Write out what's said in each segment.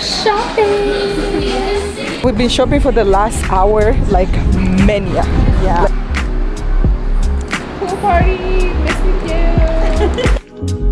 Shopping. We've been shopping for the last hour, like mania. Yeah. Pool party, missing you.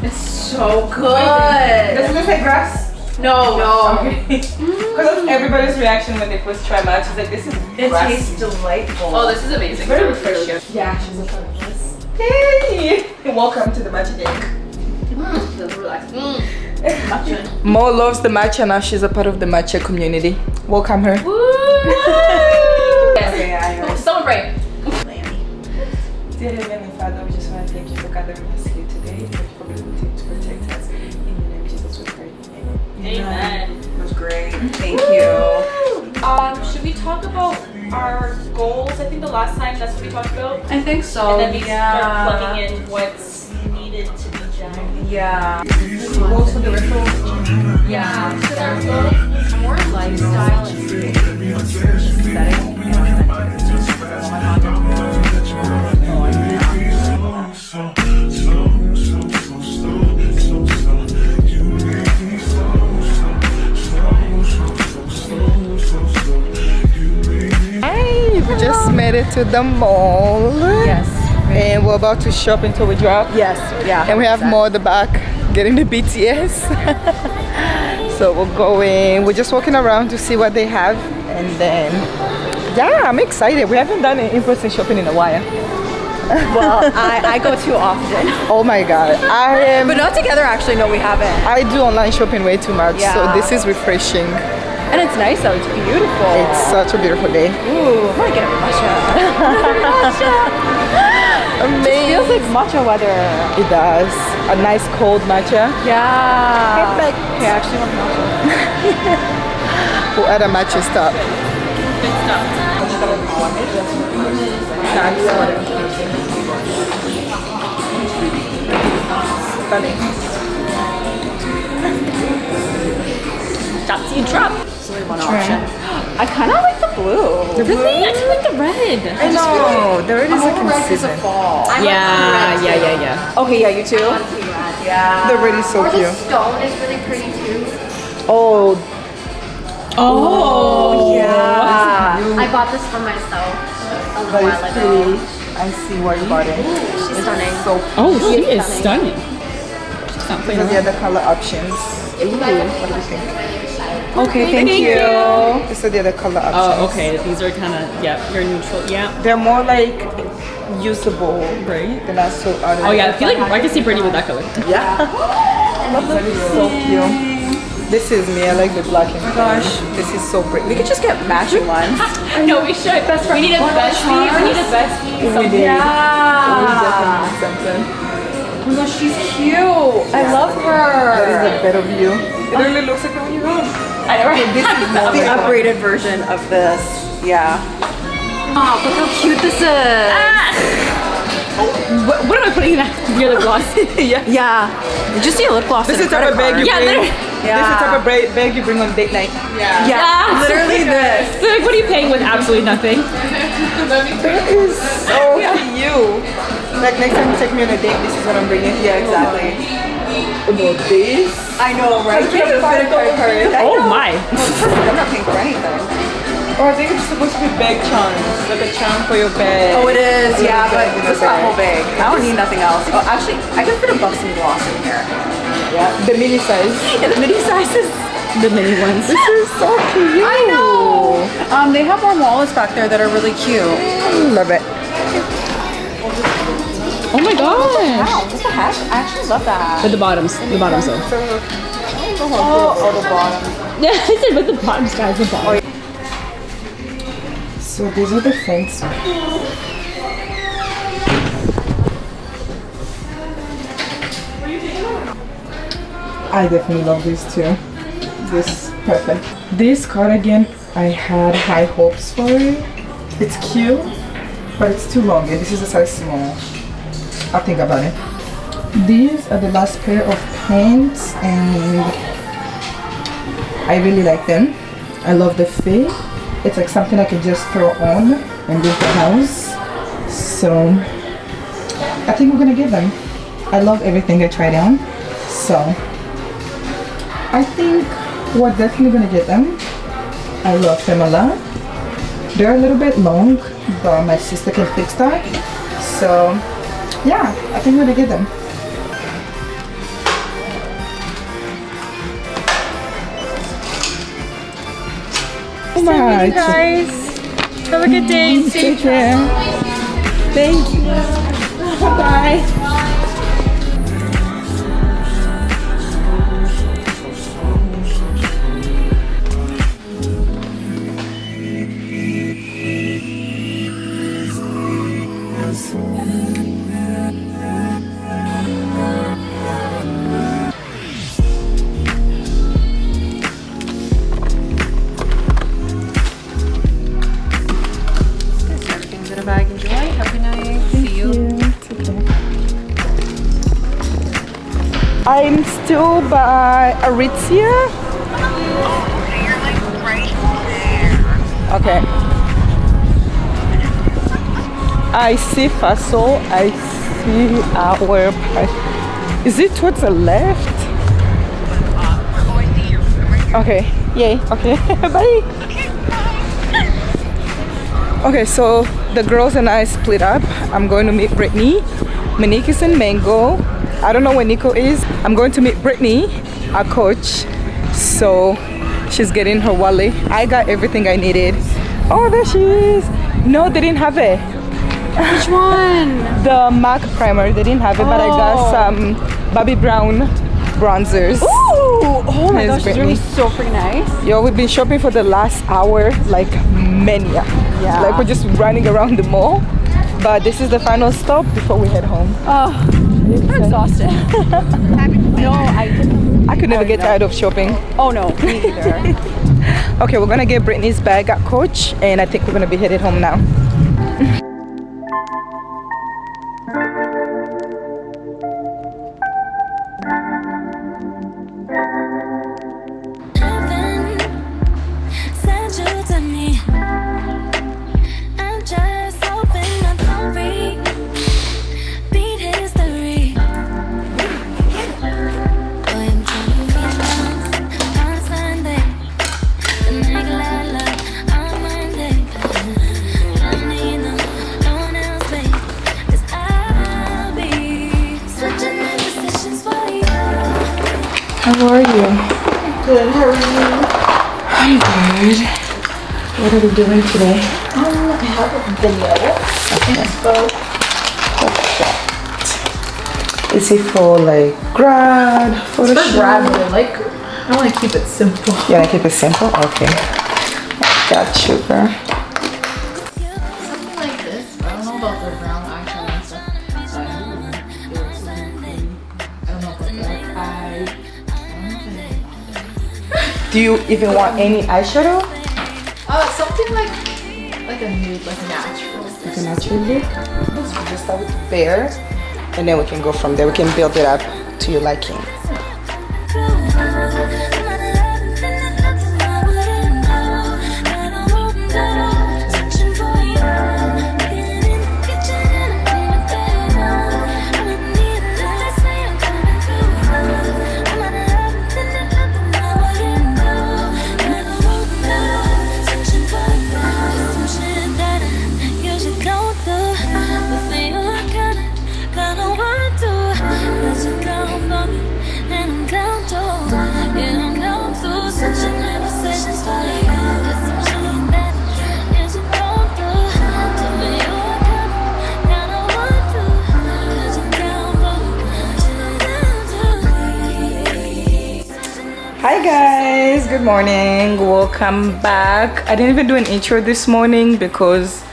It's so good. Doesn't it say grass? No. Okay. Because everybody's reaction when they first try matcha is like, this is It grassy. tastes delightful. Oh, this is amazing. Very refreshing. Yeah, she's a part of this. Hey! Welcome to the matcha gang. Matcha. Mo loves the matcha now. She's a part of the matcha community. Welcome her. Woo! Okay, I know. Celebrate. Dear Heavenly Father, we just want to thank you for gathering us here today. Thank you for being able to protect us. In the name of Jesus, we pray. Amen. It was great. Thank you. Should we talk about our goals? I think the last time that's what we talked about. I think so. And then we start plugging in what's needed to be done. Yeah. Goals for the rituals. Yeah. So our goals are more lifestyle and Hey, we just made it to the mall. Yes. And we're about to shop until we drop. Yes. Yeah. And we have more at the back getting the BTS. So we're going, we're just walking around to see what they have. And then, yeah, I'm excited. We haven't done an in-person shopping in a while. Well, I go too often. Oh my God. But not together actually, no we haven't. I do online shopping way too much. Yeah. So this is refreshing. And it's nice though, it's beautiful. It's such a beautiful day. Ooh, I want to get a matcha. Amazing. It feels like matcha weather. It does. A nice cold matcha. Yeah. Perfect. Okay, I actually want matcha. We'll add a matcha stop. good stuff. Dotsie drop. It's only one option. I kind of like the blue. Really? I do like the red. I know. The red is like in Red is a season. fall. Yeah. Okay, yeah, you too? Yeah. The red is so Or the cute. stone is really pretty too. Oh, Oh. Yeah. I bought this for myself a that while is ago. pretty. I see why you bought it. She's stunning. So Oh, she is stunning. She's not playing these are the around. other color options. What do you think? Okay, thank you. These are the other color options. Oh, okay. These are kind of, yeah, you're neutral. Yeah. They're more like usable, Right. They're not so out of Oh, yeah. I feel like I can see Brittany with that color. Yeah. That is so cute. This is me. I like the black and gosh, this is so pretty. We could just get matching ones. No, we should. We need a bestie. We need a bestie. We did. We Yeah. definitely need something. Oh my gosh, she's cute. I love That is her. a better view. It really looks like when you go. I know, right? This is more The like upgraded version of this. Yeah. Oh, look how cute this is. What am I putting in that? Your lip gloss. Yeah. Did you see a lip gloss? This in is a the type of credit bag you card? Yeah, bring. literally. This is the type of bag you bring on date night. Yeah. Literally this. So, like, what are you paying with absolutely nothing? That is so cute. Like next time you take me on a date, this is what I'm bringing. Yeah, exactly. About this. I know, right? You can't even fit a credit card. I Oh know. my. Well, it's perfect. I'm not paying for anything. Or I think it's supposed to be bag charms, like a charm for your bag. Oh, it is. A Yeah, little but bag in a it's not bag. whole bag. I don't need nothing else. Oh, actually, I could fit a Buxom gloss in here. Yeah, the mini size. Yeah, the mini sizes. The mini ones. This is so cute. I know. They have more wallets back there that are really cute. Love it. Oh my gosh. Wow, what the heck? I actually love that. But the bottoms. The bottoms though. Oh, the bottom. Yeah, I said but the bottoms, guys. The bottom. So these are the things. I definitely love these too. This is perfect. This cardigan, I had high hopes for it. It's cute, but it's too long, and this is a size small. I'll think about it. These are the last pair of pants, and I really like them. I love the fit. It's like something I could just throw on and leave the house. So I think we're gonna get them. I love everything I tried on, so I think we're definitely gonna get them. I love them a lot. They're a little bit long, but my sister can fix that. So yeah, I think we're gonna get them. So much. Guys, have a good day. Take care. Thank you. Bye. Bag. Enjoy. Have a good night. See you. I'm still by Aritzia. Okay. I see Faso. I see our. Is it towards the left? Okay. Yay. Okay. Bye. Okay, so the girls and I split up. I'm going to meet Brittany. Monique is in Mango. I don't know where Nico is. I'm going to meet Brittany, our coach. So she's getting her wallet. I got everything I needed. Oh, there she is. No, they didn't have it. Which one? The MAC primer, they didn't have it, but I got some Bobbi Brown bronzers. Ooh! Oh my gosh, it's Brittany. really so freaking nice. Yo, we've been shopping for the last hour, like mania. Yeah. Like we're just running around the mall. But this is the final stop before we head home. Oh, I'm exhausted. No, I could never get tired of shopping. Oh no, me neither. Okay, we're gonna get Brittany's bag at Coach, and I think we're gonna be headed home now. How are you? Good, how are you? I'm good. What are we doing today? I have a video. Perfect. Is it for like grad? Photo For shoot? grad, but I want to keep it simple. You wanna keep it simple? Okay. Got you, girl. Something like this, but I don't know about the brown eyeshadow and stuff. So I don't know about the eyes. Do you even want any eyeshadow? Something like a nude, like natural. Like a natural look? Let's just start with bare, and then we can go from there. We can build it up to your liking. Hi guys, good morning, welcome back. I didn't even do an intro this morning because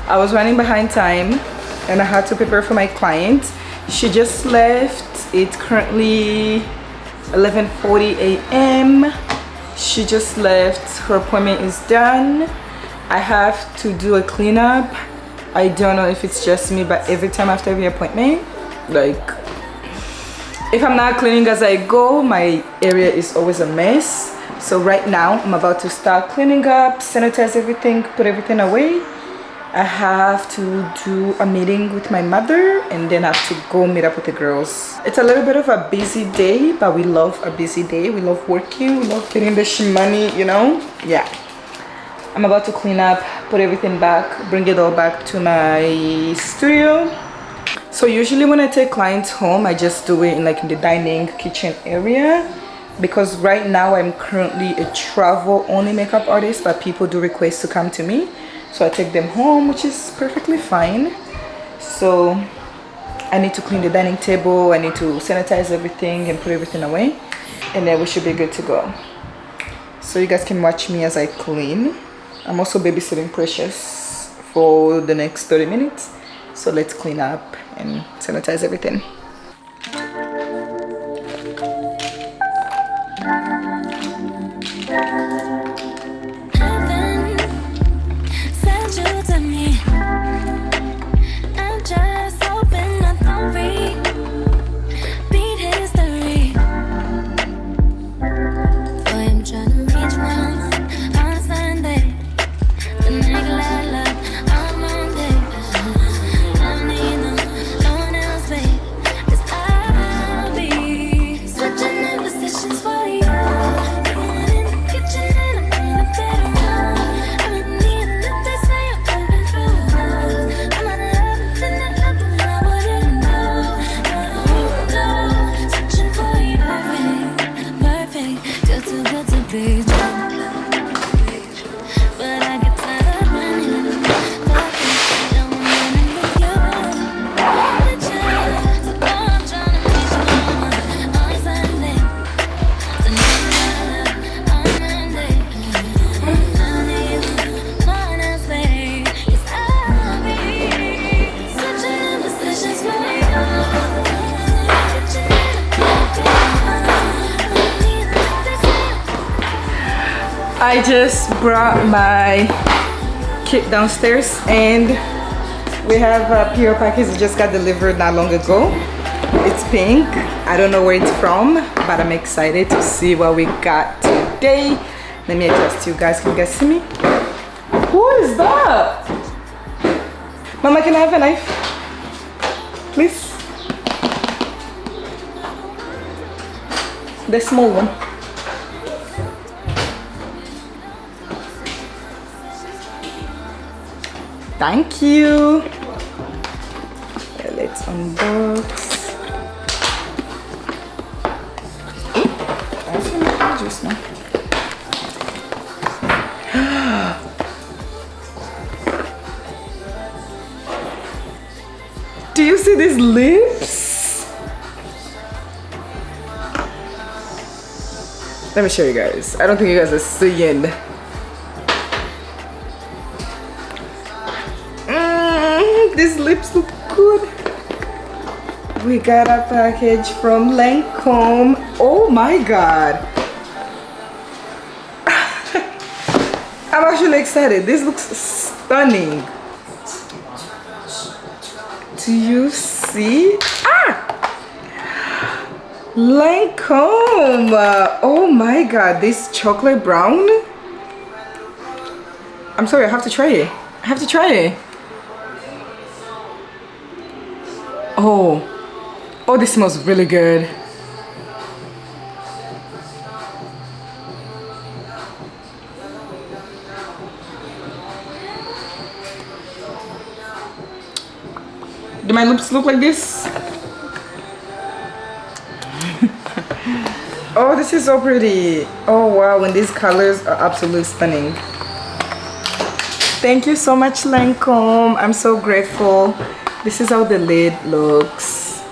I was running behind time and I had to prepare for my client. She just left. It's currently 11:40 a.m. She just left. Her appointment is done. I have to do a cleanup. I don't know if it's just me, but every time after every appointment, like, if I'm not cleaning as I go, my area is always a mess. So right now I'm about to start cleaning up, sanitize everything, put everything away. I have to do a meeting with my mother and then I have to go meet up with the girls. It's a little bit of a busy day, but we love a busy day. We love working, we love getting the money, you know? Yeah. I'm about to clean up, put everything back, bring it all back to my studio. So usually when I take clients home, I just do it in like in the dining kitchen area, because right now I'm currently a travel only makeup artist, but people do request to come to me. So I take them home, which is perfectly fine. So I need to clean the dining table, I need to sanitize everything and put everything away, and then we should be good to go. So you guys can watch me as I clean. I'm also babysitting Precious for the next 30 minutes. So let's clean up and sanitize everything. I just brought my kit downstairs and we have a PR package that just got delivered not long ago. It's pink. I don't know where it's from, but I'm excited to see what we got today. Let me adjust you guys. Can you guys see me? Who is that? Mama, can I have a knife? Please? The small one. Thank you. Let's unbox. That's enough juice now. Do you see these lips? Let me show you guys. I don't think you guys are seeing. These lips look good. We got a package from Lancome. Oh my god. I'm actually excited. This looks stunning. Do you see? Lancome. Oh my god, this chocolate brown. I'm sorry, I have to try it. I have to try it. Oh, this smells really good. Do my lips look like this? Oh, this is so pretty. Oh wow, and these colors are absolutely stunning. Thank you so much, Lancome. I'm so grateful. This is how the lid looks.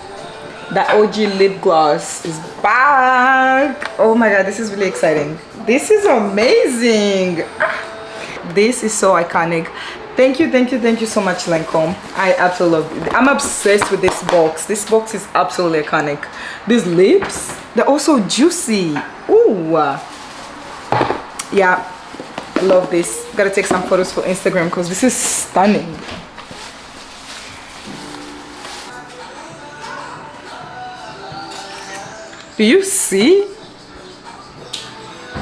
The OG lip gloss is back. Oh my god, this is really exciting. This is amazing. This is so iconic. Thank you so much, Lancome. I absolutely love it. I'm obsessed with this box. This box is absolutely iconic. These lips, they're also juicy. Ooh. Yeah, I love this. Gotta take some photos for Instagram because this is stunning. Do you see?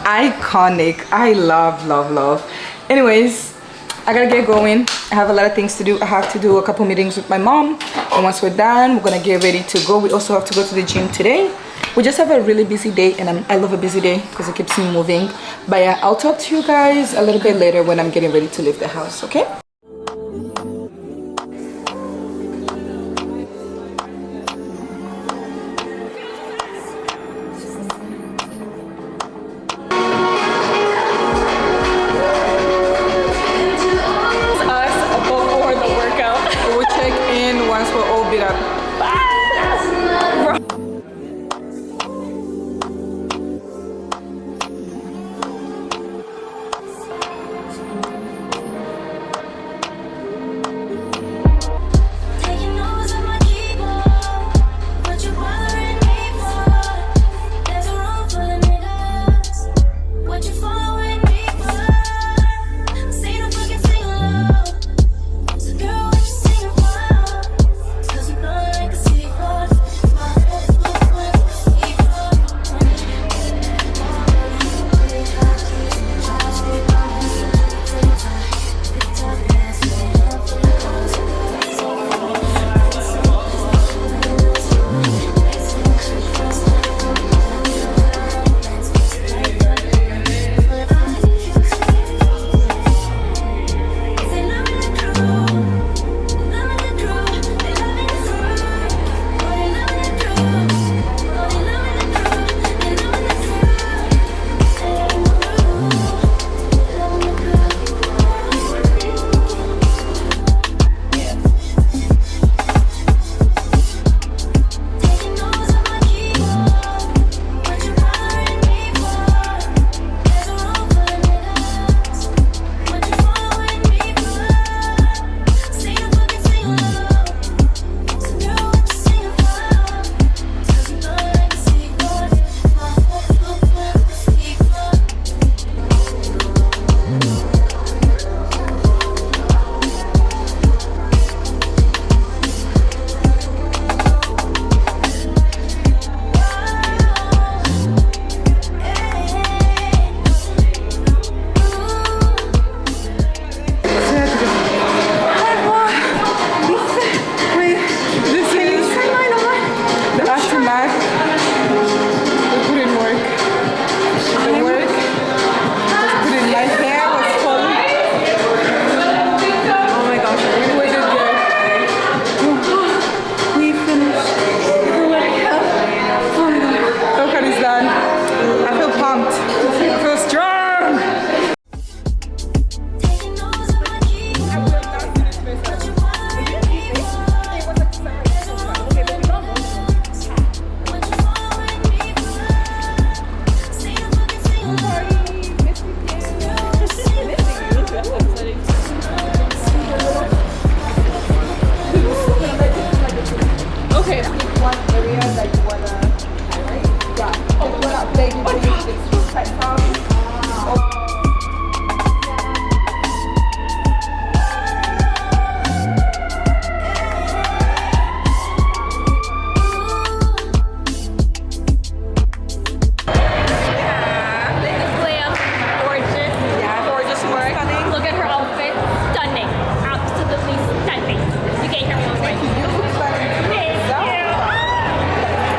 Iconic. I love. Anyways, I gotta get going. I have a lot of things to do. I have to do a couple meetings with my mom, and once we're done, we're gonna get ready to go. We also have to go to the gym today. We just have a really busy day, and I love a busy day because it keeps me moving. But yeah, I'll talk to you guys a little bit later when I'm getting ready to leave the house, okay? We'll check in once we're all beat up.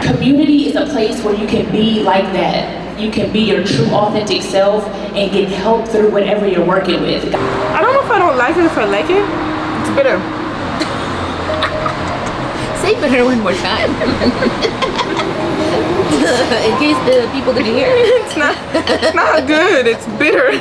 Community is a place where you can be like that. You can be your true, authentic self and get help through whatever you're working with. I don't know if I don't like it, if I like it. It's bitter. Say bitter one more time. In case the people didn't hear. It's not good, it's bitter.